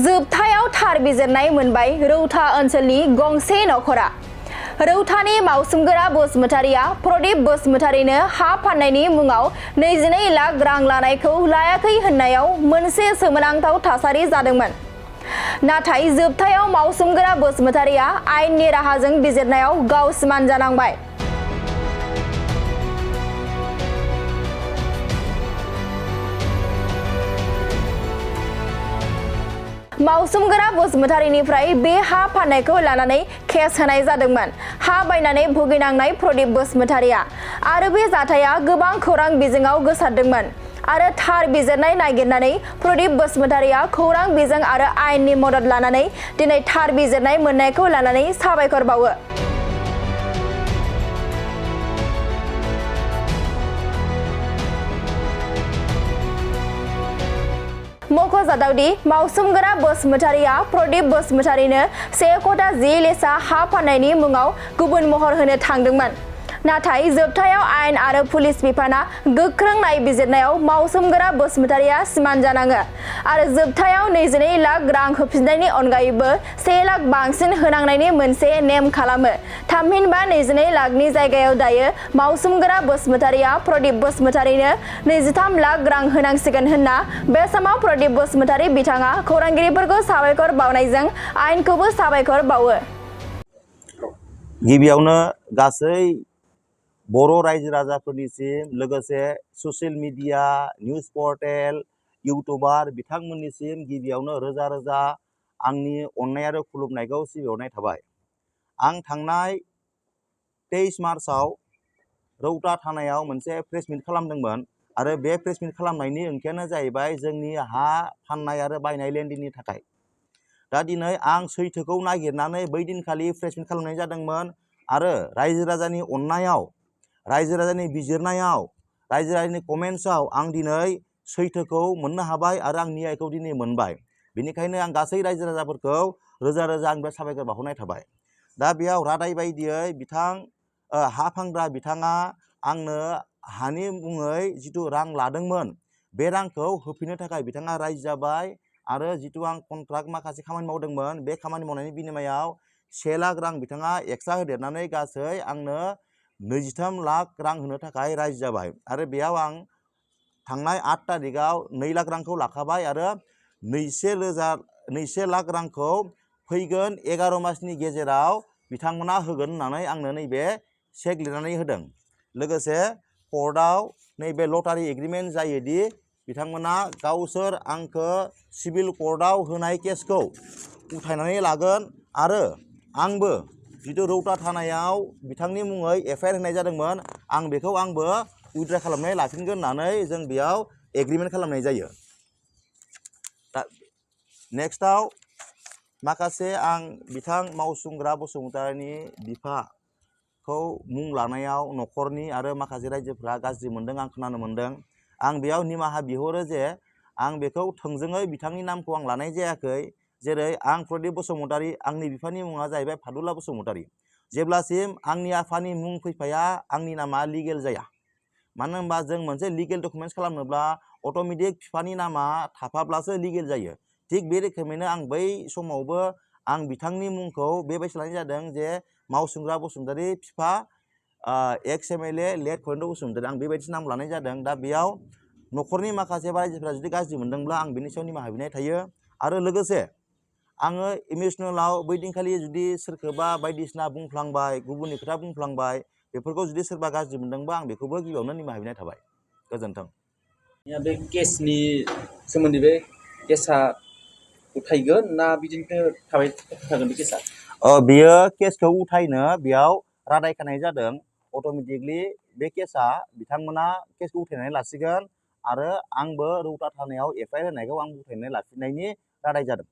जोबथायाव थार बिजिरनाय मोनबाय रौता ओनसोलनि गंसे नखरा। रौतानि मावसोमग्रा बसुमतारिया प्रदीप बसुमतारिनो हा फाननायनि मुङाव 22 लाख रां लानायखौ लायाखै होननायाव मोनसे सोमोनांथाव थासारि जादोंमोन। नाथाय जोबथायाव मावसोमग्रा बसुमतारिया आयेननि राहाजों बिजिरनायाव गाव सिमान जानांबाय। मावसोमग्रा बसुमतारिनिफ्राय बे हा फाननायखौ लानानै केस होनाय जादोंमोन। हा बायनानै भुगिनांनाय प्रदीप बसुमतारिया आरो बे जाथाया गोबां खौरां बिजोङाव गोसारदोंमोन। आरो थार बिजिरनाय नागिरनानै प्रदीप बसुमतारिया खौरां बिजों आरो आयेननि मदद लानानै दिनै थार बिजिरनाय मोननायखौ लानानै साबायखर बावो। मख'जाथावदि मावसोमग्रा बसुमतारिया प्रदीप बसुमतारिनो 1 कटा 10 लेसा हा फाननायनि मुङाव गुबुन महर होनो थांदोंमोन। नाथाय जोबथायाव आयेन आरो पुलिस बिफाना गोख्रों नायबिजिरनायाव मावसोमग्रा बसुमतारिया सिमान जानाङो आरो जोबथायाव 22 लाख रां होफिननायनि अनगायैबो 1 लाख बांसिन होनांनायनि मोनसे नेम खालामो। थामहिनबा 22 लाखनि जायगायाव दायो मावसोमग्रा बसुमतारिया प्रदीप बसुमतारिनो 23 लाख रां होनांसिगोन होनना बे समाव प्रदीप बसुमतारि बिथाङा खौरांगिरिफोरखौ साबायखर बावनायजों आयेनखौबो साबायखर बावो। गिबियावनो गासै बर' रायजो राजाफोरनिसिम लोगोसे ससियेल मिडिया, निउज पर्टेल, इउटुबार बिथांमोननिसिम गिबियावनो रोजा रोजा आंनि अननाय आरो खुलुमनायखौ सिबिहरनाय थाबाय। आं थांनाय 23 मार्चआव रौता थानायाव मोनसे प्रेस मिट खालामदोंमोन आरो बे प्रेस मिट खालामनायनि ओंथियानो जाहैबाय जोंनि हा फाननाय आरो बायनाय लेनदेननि थाखाय। दा दिनै आं सैथोखौ नागिरनानै बै दिनखालि प्रेस मिट खालामनाय जादोंमोन आरो रायजो राजानि अननायाव, रायजो राजानि बिजिरनायाव, रायजो राजानि कमेन्ट्सआव आं दिनै सैथोखौ मोननो हाबाय आरो आं न्यायखौ दिनै मोनबाय। बेनिखायनो आं गासै रायजो राजाफोरखौ रोजा रोजा आंनिफ्राय साबायखर बावहरनाय थाबाय। दा बेयाव रादाय बायदियै हा फानग्रा बिथाङा आंनो हानि मुङै जिथु रां लादोंमोन बे रांखौ होफिननो थाखाय बिथाङा राजि जाबाय आरो जिथु आं कन्ट्राक्ट माखासे खामानि मावदोंमोन बे खामानि मावनायनि बिनिमयाव 1 लाख रां बिथाङा एक्सट्रा होदेरनानै गासै आंनो 23 लाख रां होनो थाखाय राजि जाबाय। आरो बेयाव आं थांनाय 8 तारिखआव 2 लाख रांखौ लाखाबाय आरो 2 लाख रांखौ फैगोन 11 मासनि गेजेराव बिथांमोना होगोन होननानै आंनो नैबे चेक लिरनानै होदों। लोगोसे कर्टआव नैबे लटारि एग्रिमेन्ट जायोदि बिथांमोना गावसोर आंखौ सिभिल कर्टआव होनाय केसखौ उथायनानै लागोन आरो आंबो जिथु रौता थानायाव बिथांनि मुङै FIR होनाय जादोंमोन आं बेखौ आंबो उइथड्र खालामनानै लाफिनगोन होननानै जों बेयाव एग्रिमेन्ट खालामनाय जायो। दा नेक्स्टआव माखासे आं बिथां मावसोमग्रा बसुमतारिनि बिफाखौ मुं लानायाव न'खरनि आरो माखासे रायजोफ्रा गाज्रि मोनदों आं खोनानो मोनदों। आं बेयाव निमाहा बिहरो जे आं बेखौ थोंजोङै बिथांनि नामखौ आं लानाय जायाखै। जेरै आं प्रदीप बसुमतारि, आंनि बिफानि मुङा जाहैबाय फादुला बसुमतारि। जेब्लासिम आंनि आफानि मुं फैफाया आंनि नामा लिगेल जाया। मानो होनबा जों मोनसे लिगेल डकुमेन्ट्स खालामनोब्ला अट'मेटिक बिफानि नामा थाफाब्लासो लिगेल जायो। थिग बे रोखोमैनो आं बै समावबो आं बिथांनि मुंखौ बेबायदि लानाय जादों जे मावसोमग्रा बसुमतारि बिफा एक्स MLA लेट खरेन्द बसुमतारि आं बेबायदि नाम लानाय जादों। दा बेयाव न'खरनि माखासे रायजोफोरा जुदि गाज्रि मोनदोंब्ला आं बेनि सायाव निमाहा बिनाय थायो। आरो लोगोसे आङो इमोसनेलाव बै दिनखालि जुदि सोरखौबा बायदिसिना बुंफ्लांबाय, गुबुननि खोथा बुंफ्लांबाय, बेफोरखौ जुदि सोरबा गाज्रि मोनदोंबा आं बेखौबो गिबियावनो निमाहा बिनाय थाबाय। गोजोन्थों। बे केसनि सोमोन्दै बे केसा उथायगोन ना बिदिनो थाबाय थागोन बे केसा? बेयो केसखौ उथायनो बेयाव रादाय खानाय जादों। अट'मेटिकलि बे केसा बिथांमोना केसखौ उथायनानै लासिगोन आरो आंबो रौता थानायाव FIR होनायखौ आं उथायनानै लाफिननायनि रादाय जादों।